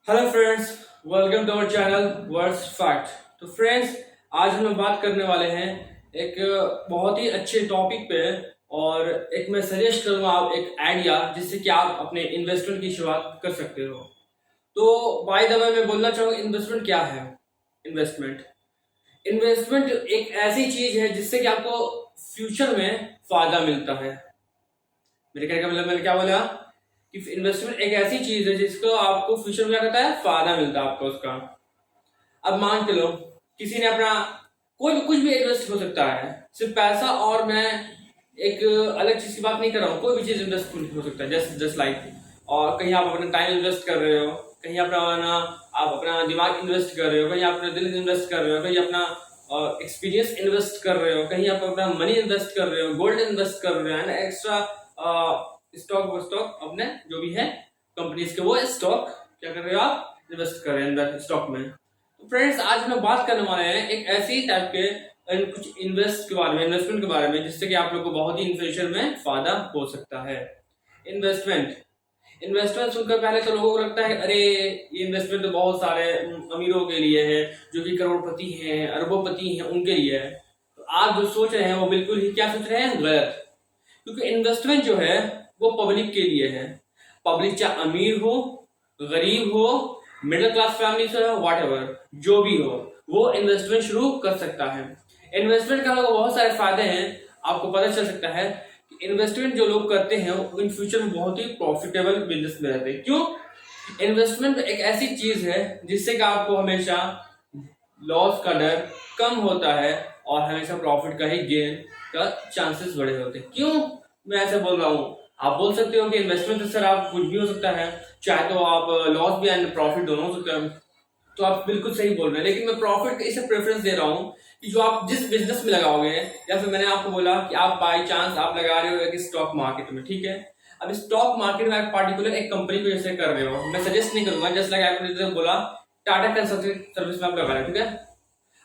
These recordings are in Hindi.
Hello friends, welcome to our channel words fact. तो फ्रेंड्स, आज हम लोग बात करने वाले हैं एक बहुत ही अच्छे टॉपिक पे। और एक मैं सजेस्ट करूंगा आप एक आइडिया जिससे कि आप अपने इन्वेस्टमेंट की शुरुआत कर सकते हो। तो बाय द वे मैं बोलना चाहूंगा इन्वेस्टमेंट क्या है। इन्वेस्टमेंट इन्वेस्टमेंट एक ऐसी चीज है जिससे कि आपको फ्यूचर में फायदा मिलता है। मेरे कहने का मतलब मैंने क्या बोला कि इन्वेस्टमेंट एक ऐसी चीज है जिसको आपको फ्यूचर में क्या करता है, फायदा मिलता है आपको उसका। अब मान के लो किसी ने अपना कोई भी कुछ भी इन्वेस्ट हो सकता है, सिर्फ पैसा। और मैं एक अलग चीज की बात नहीं कर रहा हूँ, कोई भी चीज इन्वेस्टमेंट हो सकता है, जस्ट जस्ट लाइक। और कहीं आप अपना टाइम इन्वेस्ट कर रहे हो, कहीं आप अपना दिमाग इन्वेस्ट कर रहे हो, कहीं आप अपना दिल इन्वेस्ट कर रहे हो, कहीं अपना एक्सपीरियंस इन्वेस्ट कर रहे हो, कहीं आप अपना मनी इन्वेस्ट कर रहे हो, गोल्ड इन्वेस्ट कर रहे हो, एंड एक्स्ट्रा स्टॉक स्टॉक अपने जो भी है कंपनीज के वो स्टॉक क्या कर रहे हो, आप इन्वेस्ट कर रहे हैं स्टॉक में। तो फ्रेंड्स, आज हम लोग बात करने वाले हैं एक ऐसी टाइप के कुछ इन्वेस्ट के बारे में, इन्वेस्टमेंट के बारे में, जिससे कि आप लोग को बहुत ही इन फ्यूचर में फायदा हो सकता है। इन्वेस्टमेंट इन्वेस्टमेंट सुनकर पहले तो लोगों को लगता है अरे ये इन्वेस्टमेंट तो बहुत सारे अमीरों के लिए है, जो कि करोड़पति हैं, अरबोपति हैं, उनके लिए है। तो आप जो सोच रहे हैं वो बिल्कुल ही क्या सोच रहे हैं, गलत। क्योंकि इन्वेस्टमेंट जो है वो पब्लिक के लिए है। पब्लिक चाहे अमीर हो, गरीब हो, मिडिल क्लास फैमिली से हो, वॉट एवर जो भी हो, वो इन्वेस्टमेंट शुरू कर सकता है। इन्वेस्टमेंट का बहुत सारे फायदे हैं। आपको पता चल सकता है कि इन्वेस्टमेंट जो लोग करते हैं वो इन फ्यूचर में बहुत ही प्रॉफिटेबल बिजनेस में रहते हैं। क्यों? इन्वेस्टमेंट एक ऐसी चीज है जिससे कि आपको हमेशा लॉस का डर कम होता है और हमेशा प्रॉफिट का ही गेन का चांसेस बड़े होते हैं। क्यों मैं ऐसे बोल रहा हूँ? आप बोल सकते हो कि इन्वेस्टमेंट से सर आप कुछ भी हो सकता है, चाहे तो आप लॉस भी एंड प्रॉफिट दोनों हो सकता है। तो आप बिल्कुल सही बोल रहे हैं, लेकिन मैं प्रॉफिट का इसे प्रेफरेंस दे रहा हूँ कि जो आप जिस बिजनेस में लगाओगे, या फिर मैंने आपको बोला कि आप बाई चांस आप लगा रहे हो एक स्टॉक मार्केट में, ठीक है। अब स्टॉक मार्केट में आप पार्टिकुलर एक कंपनी को जैसे कर रहे हो, मैं सजेस्ट नहीं करूंगा, जस्ट लाइक आपने बोला टाटा कंसल्टेंसी सर्विस में आप लगा रहे हो, ठीक है।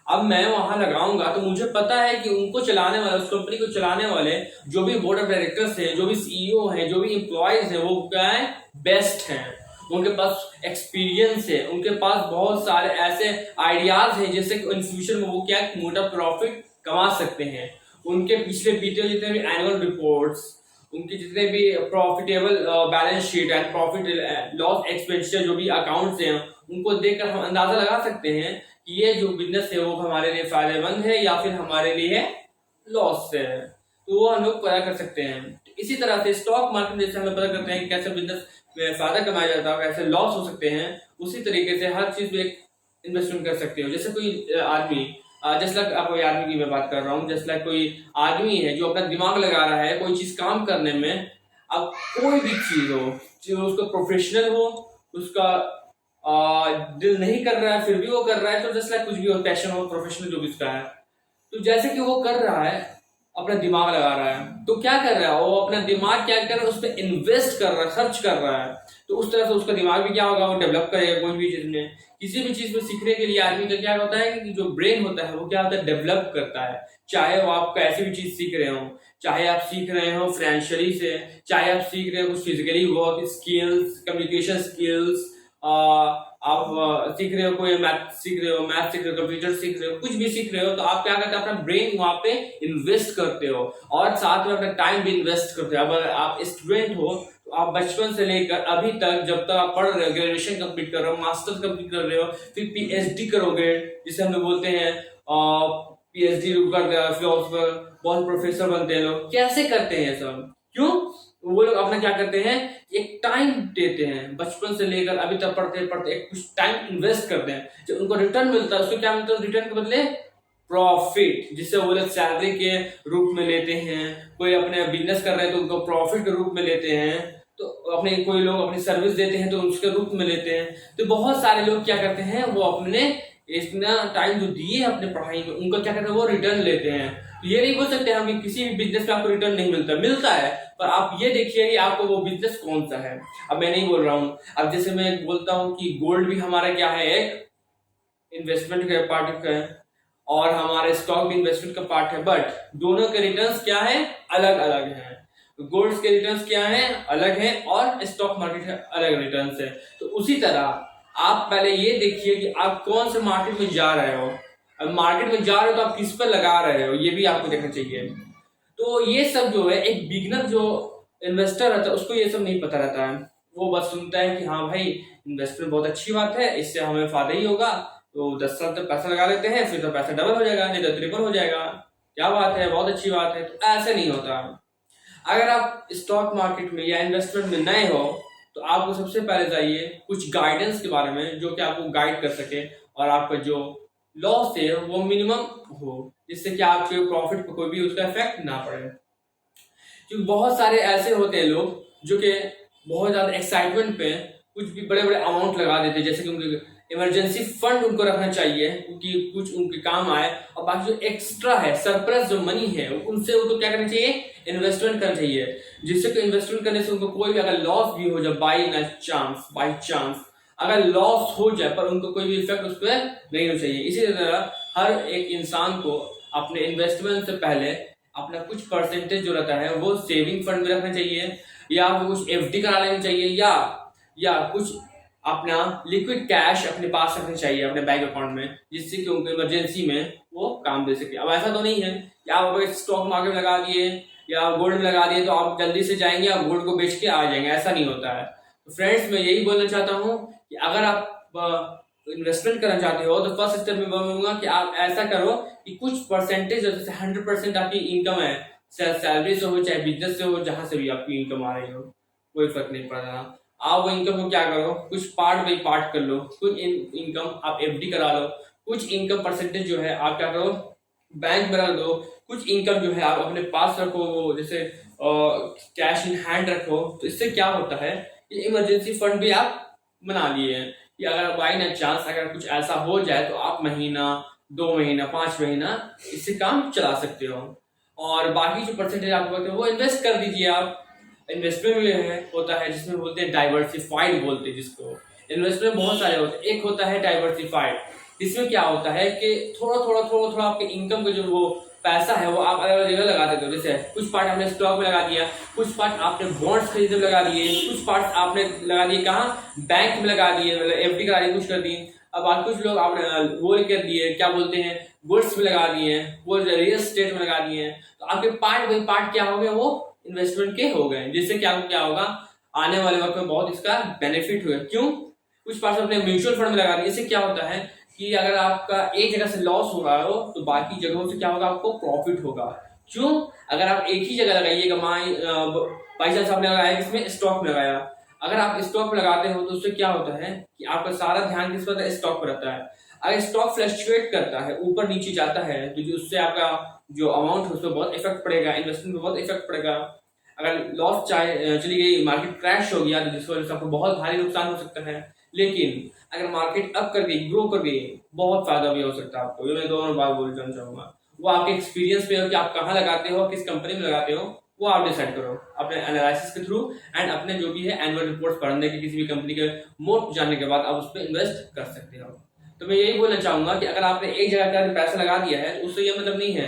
अब मैं वहां लगाऊंगा तो मुझे पता है कि उनको चलाने वाले, उस कंपनी को चलाने वाले जो भी बोर्ड ऑफ डायरेक्टर्स हैं, जो भी सीईओ हैं, जो भी एम्प्लॉयज हैं, वो क्या है, बेस्ट हैं। उनके पास एक्सपीरियंस है, उनके पास बहुत सारे ऐसे आइडियाज हैं जिससे इन फ्यूचर में वो क्या मोटा प्रॉफिट कमा सकते हैं। उनके पिछले बीते जितने भी एनुअल रिपोर्ट्स, उनके जितने भी profitable balance sheet and profit loss expenditure जो भी अकाउंट्स हैं, उनको देखकर हम अंदाजा लगा सकते हैं कि ये जो बिजनेस है वो हमारे लिए फायदेमंद है या फिर हमारे लिए लॉस है। तो वो हम लोग पता कर सकते हैं। तो इसी तरह से स्टॉक मार्केट जैसे हम लोग पता करते हैं कि कैसे बिजनेस में फायदा कमाया जाता है, कैसे लॉस हो सकते हैं, उसी तरीके से हर चीज में एक इन्वेस्टमेंट कर सकते हो। जैसे कोई आदमी, जस्ट लाइक आप कोई आदमी की मैं बात कर रहा हूँ, जस्ट लाइक कोई आदमी है जो अपना दिमाग लगा रहा है कोई चीज काम करने में। अब कोई भी चीज हो, चाहे उसका प्रोफेशनल हो, उसका दिल नहीं कर रहा है फिर भी वो कर रहा है, तो जस्ट लाइक कुछ भी हो, पैशन हो, प्रोफेशनल जो भी उसका है, तो जैसे कि वो कर रहा है, अपना दिमाग लगा रहा है, तो क्या कर रहा है वो, अपना दिमाग क्या कर रहा है, उस पर इन्वेस्ट कर रहा है, खर्च कर रहा है। तो उस तरह से उसका दिमाग भी क्या होगा, वो डेवलप करेगा। कोई भी चीज में, किसी भी चीज में सीखने के लिए आदमी का क्या होता है कि जो ब्रेन होता है वो क्या होता है, डेवलप करता है। चाहे वो आप कैसी भी चीज सीख रहे हो, चाहे आप सीख रहे हो फाइनेंशियली से, चाहे आप सीख रहे हो कुछ physically work skills, communication skills, आप सीख रहे हो, कोई मैथ सीख रहे हो, कंप्यूटर सीख रहे हो, कुछ भी सीख रहे हो, तो आप क्या करते हो, अपना ब्रेन वहां पे इन्वेस्ट करते हो और साथ में अपना टाइम भी इन्वेस्ट करते हो। अगर आप स्टूडेंट हो तो आप बचपन से लेकर अभी तक, जब तक आप पढ़ रहे हो, ग्रेजुएशन कंप्लीट कर रहे हो, मास्टर्स कंप्लीट कर रहे हो, फिर पीएचडी करोगे, जिसे हम लोग बोलते हैं पीएचडी करते, फिलोसफर, बहुत प्रोफेसर बनते हैं लोग। कैसे करते हैं सब? क्यों? वो लोग अपना क्या करते हैं, एक टाइम देते हैं, बचपन से लेकर अभी तक पढ़ते पढ़ते एक कुछ टाइम इन्वेस्ट करते हैं। जो उनको रिटर्न मिलता है उसको क्या मिलता है, रिटर्न के बदले प्रॉफिट, जिससे वो लोग सैलरी के रूप में लेते हैं। कोई अपने बिजनेस कर रहे हैं तो उनको प्रॉफिट के रूप में लेते हैं। तो अपने कोई लोग अपनी सर्विस देते हैं तो उसके रूप में लेते हैं। तो बहुत सारे लोग क्या करते हैं, वो अपने इतना टाइम जो दिए अपने पढ़ाई में, उनको क्या करते हैं, वो रिटर्न लेते हैं। तो ये नहीं बोल सकते हम कि किसी भी बिजनेस में आपको रिटर्न नहीं मिलता, मिलता है, पर आप ये देखिए कि आपको वो बिजनेस कौन सा है। अब मैं नहीं बोल रहा हूँ, अब जैसे मैं बोलता हूँ कि गोल्ड भी हमारा क्या है, एक इन्वेस्टमेंट का पार्ट का है, और हमारे स्टॉक भी इन्वेस्टमेंट का पार्ट है, बट दोनों के रिटर्न्स क्या है, अलग अलग है। गोल्ड के रिटर्न्स क्या है, अलग है, और स्टॉक मार्केट है अलग रिटर्न्स है। तो उसी तरह आप पहले ये देखिए कि आप कौन से मार्केट में जा रहे हो। अब मार्केट में जा रहे हो तो आप किस पर लगा रहे हो, ये भी आपको देखना चाहिए। तो ये सब जो है, एक बिगनर जो इन्वेस्टर रहता है उसको ये सब नहीं पता रहता है। वो बस सुनता है कि हाँ भाई इन्वेस्टमेंट बहुत अच्छी बात है, इससे हमें फायदा ही होगा, तो 10 साल तक पैसा लगा लेते हैं, फिर तो पैसा डबल हो जाएगा, नहीं तो ट्रिपल हो जाएगा, क्या बात है, बहुत अच्छी बात है। तो ऐसे नहीं होता। अगर आप स्टॉक मार्केट में या इन्वेस्टमेंट में नए हो तो आपको सबसे पहले चाहिए कुछ गाइडेंस के बारे में, जो कि आपको गाइड कर सके और आपका जो लॉस है वो मिनिमम हो, जिससे कि आपके प्रॉफिट पर कोई भी उसका इफेक्ट ना पड़े। क्योंकि बहुत सारे ऐसे होते हैं लोग जो कि बहुत ज्यादा एक्साइटमेंट पे कुछ भी बड़े बड़े अमाउंट लगा देते हैं, जैसे कि उनके इमरजेंसी फंड उनको रखना चाहिए क्योंकि कुछ उनके काम आए, और बाकी जो एक्स्ट्रा है, सरप्लस जो मनी है, उनसे उनको क्या करना चाहिए, इन्वेस्टमेंट करना चाहिए, जिससे कि इन्वेस्टमेंट करने से उनको कोई भी अगर लॉस भी हो जाए बाई चांस अगर लॉस हो जाए पर उनको कोई भी इफेक्ट उस पर नहीं होना चाहिए। इसी तरह हर एक इंसान को अपने इन्वेस्टमेंट से पहले अपना कुछ परसेंटेज जो रहता है वो सेविंग फंड में रखना चाहिए, या फिर कुछ एफडी करा लेनी चाहिए, या कुछ अपना लिक्विड कैश अपने पास रखना चाहिए अपने बैंक अकाउंट में, जिससे कि उनको इमरजेंसी में वो काम दे सके। अब ऐसा तो नहीं है कि आप अगर स्टॉक मार्केट में लगा दिए या गोल्ड में लगा दिए तो आप जल्दी से जाएंगे आप गोल्ड को बेच के आ जाएंगे, ऐसा नहीं होता है। तो फ्रेंड्स मैं यही बोलना चाहता हूँ कि अगर आप इन्वेस्टमेंट करना चाहते हो तो फर्स्ट स्टेप में बोलूंगा कि आप ऐसा करो कि कुछ परसेंटेज, जैसे 100% आपकी इनकम है, सैलरी से हो चाहे बिजनेस से हो, जहां से भी आपकी इनकम आ रही हो कोई फर्क नहीं पड़ रहा, आप वो इनकम को क्या करो, कुछ पार्ट बाई पार्ट कर लो। कुछ इनकम आप एफडी करा लो, कुछ इनकम परसेंटेज जो है आप क्या करो बैंक में रख दो, कुछ इनकम जो है आप अपने पास रखो, जैसे कैश इन हैंड रखो। तो इससे क्या होता है, ये इमरजेंसी फंड भी आप बना लिए हैं कि अगर बाई ना चांस अगर कुछ ऐसा हो जाए तो आप महीना, 2 महीना, 5 महीना इससे काम चला सकते हो। और बाकी जो परसेंटेज आपको बोलते हैं वो इन्वेस्ट कर दीजिए आप। इन्वेस्टमेंट में होता है जिसमें बोलते हैं डाइवर्सिफाइड, बोलते हैं जिसको। इन्वेस्टमेंट बहुत सारे होते हैं, एक होता है डाइवर्सिफाइड, इसमें क्या होता है कि थोड़ा आपके इनकम का जो वो पैसा है वो आप अलग अलग जगह लगा देते हो। जैसे कुछ पार्ट आपने स्टॉक में लगा दिया, कुछ पार्ट आपने बॉन्ड्स खरीदने में लगा दिए, कुछ पार्ट आपने लगा दिए कहाँ, बैंक में लगा दिए, मतलब एफडी करा दी, कुछ कर दी। अब आज कुछ लोग आपने वो कर दिए, क्या बोलते हैं, गुड्स में लगा दिए, वो रियल एस्टेट में लगा दिए। तो आपके पार्ट बाई पार्ट क्या हो गए, वो इन्वेस्टमेंट के हो गए, जिससे कि आपको क्या होगा, आने वाले वक्त में बहुत इसका बेनिफिट हुआ। क्यों, कुछ पार्ट अपने म्यूचुअल फंड में लगा दिए। इससे क्या होता है कि अगर आपका एक जगह से लॉस हो रहा हो तो बाकी जगहों से क्या होगा, आपको प्रॉफिट होगा। क्यों, अगर आप एक ही जगह लगाइएगा, बाई चांस आपने लगाया किसमें, स्टॉक में लगाया, अगर आप स्टॉक में लगाते हो तो उससे क्या होता है कि आपका सारा ध्यान किस पर, स्टॉक पर रहता है। अगर स्टॉक फ्लक्चुएट करता है, ऊपर नीचे जाता है, तो उससे आपका जो अमाउंट है उस पर बहुत इफेक्ट पड़ेगा, इन्वेस्टमेंट पर बहुत इफेक्ट पड़ेगा। अगर लॉस चली गई, मार्केट क्रैश हो गया, तो जिस वजह से आपको बहुत भारी नुकसान हो सकता है। लेकिन अगर मार्केट अप कर गई, ग्रो कर गई, बहुत फायदा भी हो सकता है आपको। ये मैं दोनों बात बोलना चाहूंगा, वो आपके एक्सपीरियंस पे हो कि आप कहाँ लगाते हो, किस कंपनी में लगाते हो, वो आप डिसाइड करो अपने एनालिसिस के थ्रू एंड अपने जो भी है एनुअल रिपोर्ट पढ़ने के, किसी भी कंपनी के मोट जानने के बाद आप उस पर इन्वेस्ट कर सकते हो। तो मैं यही बोलना चाहूंगा कि अगर आपने एक जगह का पैसा लगा दिया है तो उससे ये मतलब नहीं है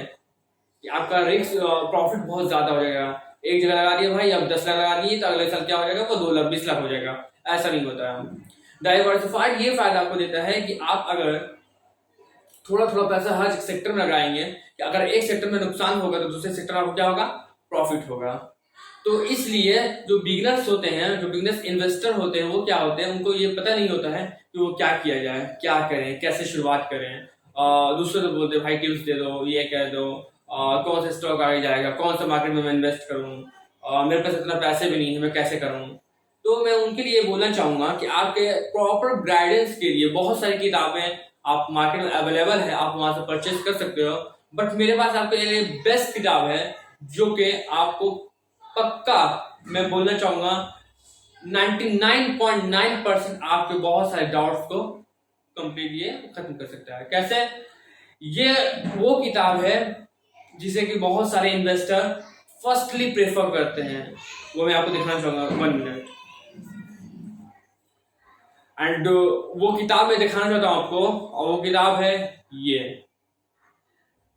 कि आपका रिस्क प्रॉफिट बहुत ज्यादा हो जाएगा। एक जगह लगा दिया भाई, अब 10 लाख लगा दिए तो अगले साल क्या हो जाएगा, वो 2 लाख 20 लाख हो जाएगा, ऐसा नहीं होता है। डाइवर्सिफाइड ये फायदा आपको देता है कि आप अगर थोड़ा थोड़ा पैसा हर सेक्टर में लगाएंगे, कि अगर एक सेक्टर में नुकसान होगा तो दूसरे सेक्टर में आपको क्या होगा, प्रॉफिट होगा। तो इसलिए जो बिगनर्स होते हैं, जो बिगनर्स इन्वेस्टर होते हैं, वो क्या होते हैं, उनको ये पता नहीं होता है कि वो क्या किया जाए, क्या करें, कैसे शुरुआत करें। दूसरे तो बोलते हैं भाई टिप्स दे दो, ये कह दो, कौन सा स्टॉक आगे जाएगा, कौन सा मार्केट में मैं इन्वेस्ट करूँ, मेरे पास इतना पैसे भी नहीं है, मैं कैसे करूँ। तो मैं उनके लिए बोलना चाहूंगा कि आपके प्रॉपर गाइडेंस के लिए बहुत सारी किताबें आप मार्केट में अवेलेबल है, आप वहां से परचेज कर सकते हो। बट मेरे पास आपके लिए बेस्ट किताब है जो कि आपको पक्का मैं बोलना चाहूंगा 99.9% आपके बहुत सारे डाउट्स को कंप्लीट ये खत्म कर सकता है। कैसे, ये वो किताब है जिसे कि बहुत सारे इन्वेस्टर फर्स्टली प्रेफर करते हैं, वो मैं आपको दिखाना चाहूंगा 1 मिनट। एंड वो किताब मैं दिखाना चाहता हूं आपको, और वो किताब है ये,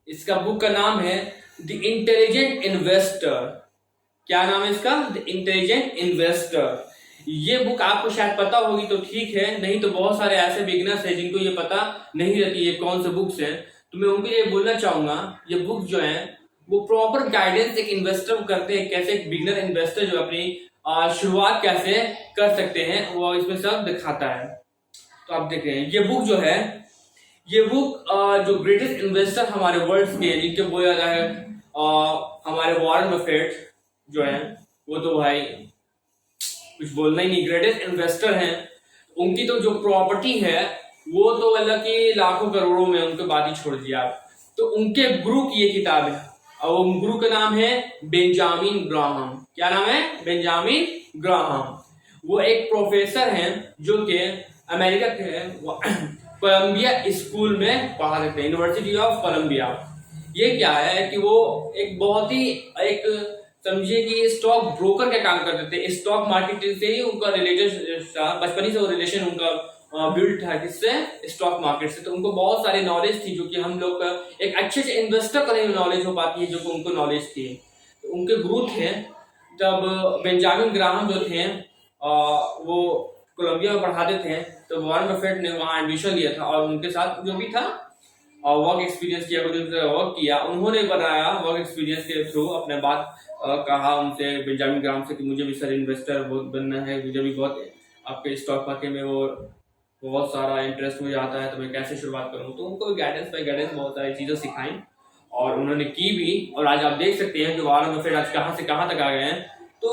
इसका बुक का नाम है द इंटेलिजेंट इन्वेस्टर। क्या नाम है इसका, द इंटेलिजेंट इन्वेस्टर। ये बुक आपको शायद पता होगी तो ठीक है, नहीं तो बहुत सारे ऐसे बिगिनर्स हैं जिनको ये पता नहीं रहती ये कौन से बुक्स हैं। तो मैं उनको ये बोलना चाहूंगा, ये बुक जो है वो प्रॉपर गाइडेंस एक इन्वेस्टर को करते हैं, कैसे एक बिगिनर इन्वेस्टर जो अपनी शुरुआत कैसे कर सकते हैं वो इसमें सब दिखाता है। तो आप देख रहे हैं ये बुक जो है, ये बुक जो ग्रेटेस्ट इन्वेस्टर हमारे वर्ल्ड के जिनके बोला जाता है हमारे वॉरेन बफेट जो है, वो तो भाई कुछ बोलना ही नहीं, ग्रेटेस्ट इन्वेस्टर हैं। उनकी तो जो प्रॉपर्टी है वो तो अल्लाह की लाखों करोड़ों में, उनके बात ही छोड़ दिया आप। तो उनके गुरु की ये किताब है और वो गुरु का नाम है बेंजामिन ग्राहम। क्या नाम है? Benjamin Graham. वो एक प्रोफेसर हैं जो कि अमेरिका के कोलंबिया स्कूल में पढ़ा देते हैं, यूनिवर्सिटी ऑफ कोलंबिया। ये क्या है कि वो एक बहुत ही एक समझिए कि स्टॉक ब्रोकर का काम करते थे, स्टॉक मार्केट से ही उनका रिलेटेड बचपन ही से वो रिलेशन उनका बिल्ड था किससे? स्टॉक मार्केट से। तो उनको बहुत सारी नॉलेज थी जो कि हम लोग का एक अच्छे से इन्वेस्टर को नहीं नॉलेज हो पाती है, जो कि उनको नॉलेज थी। तो उनके गुरु थे तब बेंजामिन ग्राहम जो थे वो कोलंबिया में पढ़ाते थे। तो वॉरेन बफेट ने वहां एडमिशन लिया था और उनके साथ जो भी था और वर्क एक्सपीरियंस किया, वर्क किया उन्होंने बनाया, वर्क एक्सपीरियंस के थ्रू अपने बात कहा उनसे बेंजामिन ग्राहम से कि मुझे भी सर इन्वेस्टर बनना है, मुझे भी बहुत आपके स्टॉक मार्केट में वो बहुत सारा इंटरेस्ट मुझे आता है, तो मैं कैसे शुरुआत करूं। तो उनको गाइडेंस बाय गाइडेंस बहुत सारी चीजें सिखाई और उन्होंने की भी। और आज आप देख सकते हैं कि वॉरेन बफेट आज कहां से कहां तक आ गए हैं। तो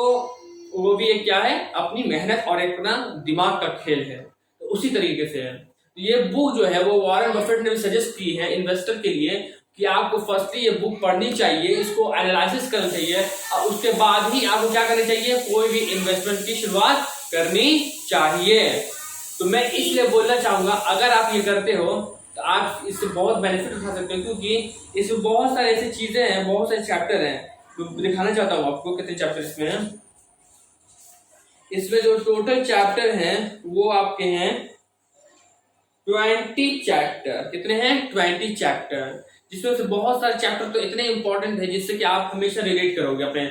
वो भी एक क्या है, अपनी मेहनत और एक अपना दिमाग का खेल है। तो उसी तरीके से है ये बुक जो है वो वॉरेन बफेट ने भी सजेस्ट की है इन्वेस्टर के लिए कि आपको फर्स्टली ये बुक पढ़नी चाहिए, इसको एनालिसिस करना चाहिए और उसके बाद ही आपको क्या करना चाहिए, कोई भी इन्वेस्टमेंट की शुरुआत करनी चाहिए। तो मैं इसलिए बोलना चाहूंगा अगर आप ये करते हो तो आप इससे बहुत बेनिफिट उठा सकते हो, क्योंकि इसमें बहुत सारे ऐसी चीजें हैं, बहुत सारे चैप्टर हैं। तो दिखाना चाहता हूँ आपको कितने चैप्टर इसमें हैं। इसमें जो टोटल चैप्टर हैं वो आपके हैं 20 चैप्टर। कितने हैं? 20 चैप्टर, जिसमें से बहुत सारे चैप्टर तो इतने इंपॉर्टेंट है जिससे कि आप हमेशा रिलेट करोगे अपने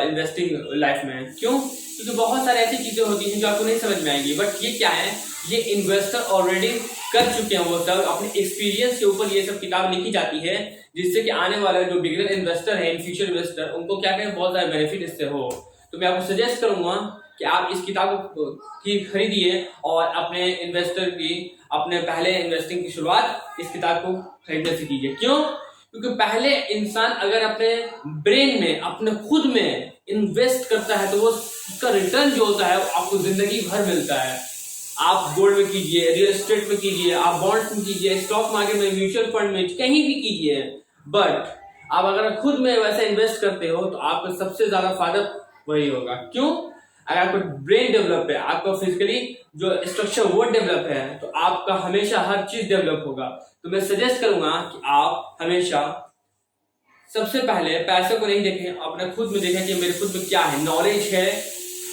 इन्वेस्टिंग लाइफ में। क्यों? क्योंकि बहुत सारी ऐसी चीजें होती हैं जो आपको नहीं समझ में आएंगी, बट ये क्या है, ये इन्वेस्टर ऑलरेडी कर चुके हैं, वो सब अपने एक्सपीरियंस के ऊपर ये सब किताब लिखी जाती है, जिससे कि आने वाले जो बिगिनर इन्वेस्टर है, इन फ्यूचर इन्वेस्टर, उनको क्या करें, बहुत सारे बेनिफिट इससे हो। तो मैं आपको सजेस्ट करूंगा कि आप इस किताब की खरीदिए और अपने इन्वेस्टर की, अपने पहले इन्वेस्टिंग की शुरुआत इस किताब को खरीदने से कीजिए। क्यों? क्योंकि पहले इंसान अगर अपने ब्रेन में, अपने खुद में इन्वेस्ट करता है तो वो उसका रिटर्न जो होता है वो आपको जिंदगी भर मिलता है। आप गोल्ड में कीजिए, रियल एस्टेट में कीजिए, आप बॉन्ड्स में कीजिए, स्टॉक मार्केट में, म्यूचुअल फंड में, कहीं भी कीजिए, बट आप अगर खुद में वैसे इन्वेस्ट करते हो तो आपको सबसे ज्यादा फायदा वही होगा। क्यों? अगर आपका ब्रेन डेवलप है, आपका फिजिकली जो स्ट्रक्चर वो डेवलप है, तो आपका हमेशा हर चीज डेवलप होगा। तो मैं सजेस्ट करूंगा कि आप हमेशा सबसे पहले पैसे को नहीं देखें, अपने खुद में देखें कि मेरे खुद में क्या है, नॉलेज है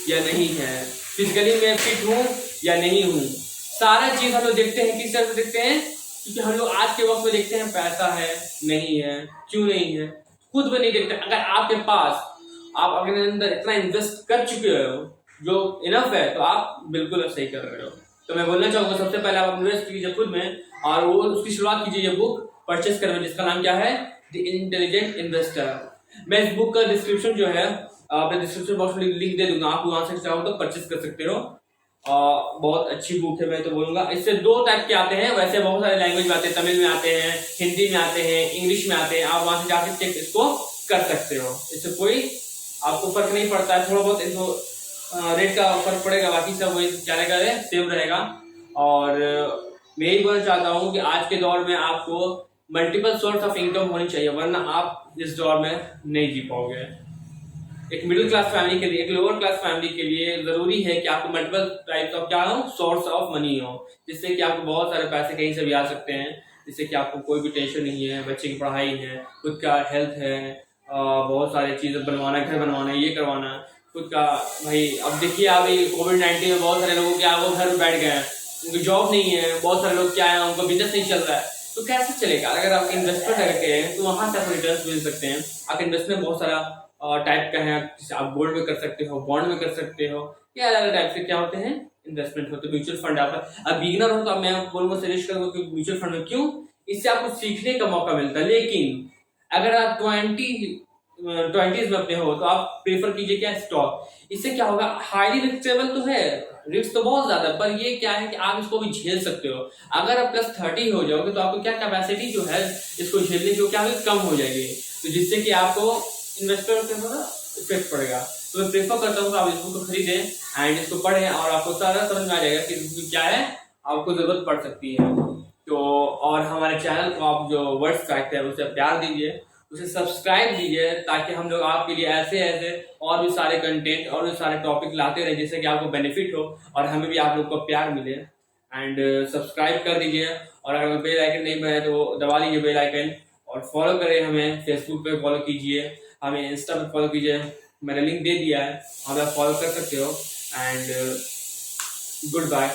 या नहीं है, फिजिकली मैं फिट हूं या नहीं हूं। सारा चीज हम लोग देखते हैं, किस तरह से देखते हैं, क्योंकि हम लोग आज के वक्त में देखते हैं पैसा है नहीं है, क्यों नहीं है, खुद में नहीं देखते। अगर आपके पास, आप अपने अंदर इतना इन्वेस्ट कर चुके हो जो इनफ है, तो आप बिल्कुल सही कर रहे हो। तो मैं बोलना चाहूंगा सबसे पहले आप इन्वेस्ट कीजिए खुद में और वो उसकी शुरुआत कीजिए, ये बुक परचेस करना, जिसका नाम क्या है, द इंटेलिजेंट इन्वेस्टर। मैं इस बुक का डिस्क्रिप्शन जो है अपने डिस्क्रिप्शन बॉक्स में लिंक दे दूंगा, आप वहां से चाहो तो परचेस कर सकते हो। बहुत अच्छी बुक है, मैं तो बोलूंगा। इससे दो टाइप के आते हैं, वैसे बहुत सारे लैंग्वेज में आते हैं, तमिल में आते हैं, हिंदी में आते हैं, इंग्लिश में आते हैं, आप वहां से जाकर चेक इसको कर सकते हो। इससे कोई आपको फर्क नहीं पड़ता है, थोड़ा बहुत इनको रेट का फर्क पड़ेगा, बाकी सब वही चलेगा, सेम रहेगा। और मैं यही बोलना चाहता हूँ कि आज के दौर में आपको मल्टीपल सोर्स ऑफ इनकम होनी चाहिए, वरना आप इस दौर में नहीं जी पाओगे। एक मिडिल क्लास फैमिली के लिए, एक लोअर क्लास फैमिली के लिए जरूरी है कि आपको मल्टीपल टाइप्स ऑफ क्या हो, सोर्स ऑफ मनी हो, जिससे कि आपको बहुत सारे पैसे कहीं से भी आ सकते हैं, जिससे कि आपको कोई भी टेंशन नहीं है, बच्चे की पढ़ाई है, खुद का हेल्थ है, बहुत सारी चीजें बनवाना, घर बनवाना, ये करवाना, खुद का। भाई अब देखिए अभी कोविड-19 में बहुत सारे लोगों क्या वो घर में बैठ गए हैं, उनकी जॉब नहीं है, बहुत सारे लोग क्या है उनका बिजनेस नहीं चल रहा है, तो कैसे चलेगा? अगर आप इन्वेस्टमेंट करके हैं तो वहां से आप रिटर्न मिल सकते हैं। आप इन्वेस्टमेंट बहुत सारा टाइप का है, आप गोल्ड में कर सकते हो, बॉन्ड में कर सकते हो, ये अलग अलग टाइप से क्या होते हैं, इन्वेस्टमेंट होते हैं। म्यूचुअल फंड आपका, अब बिगिनर हो तो अब मैं बोलूंगा, सजेस्ट करूंगा कि म्यूचुअल फंड में, क्यों, इससे आपको सीखने का मौका मिलता है। लेकिन अगर आप 20s में अपने हो तो आप प्रेफर कीजिए क्या, स्टॉक। इससे क्या होगा, हाईली रिस्केबल तो है, रिस्क तो बहुत ज्यादा है, पर ये क्या है कि आप इसको भी झेल सकते हो। अगर आप +30 हो जाओगे तो आपको क्या कैपेसिटी जो है इसको झेलने की क्या होगी, कम हो जाएगी, तो जिससे कि आपको इन्वेस्टमेंट पे थोड़ा इफेक्ट पड़ेगा। तो मैं प्रेफर करता हूँ कि आप इसको खरीदें एंड इसको पढ़ें और आपको सारा समझ में आ जाएगा कि इसकी क्या है, आपको जरूरत पड़ सकती है। तो और हमारे चैनल को आप जो वर्ड्स फैक्ट है उसे प्यार दीजिए, उसे सब्सक्राइब कीजिए, ताकि हम लोग आपके लिए ऐसे ऐसे और भी सारे कंटेंट और भी सारे टॉपिक लाते रहे, जिससे कि आपको बेनिफिट हो और हमें भी आप लोग को प्यार मिले। एंड सब्सक्राइब कर दीजिए, और अगर बेल आइकन नहीं बना है तो दबा लीजिए बेल आइकन, और फॉलो करें हमें, फेसबुक पे फॉलो कीजिए, हमें इंस्टा पे फॉलो कीजिए, मैंने लिंक दे दिया है, आप फॉलो कर सकते हो। And good bye.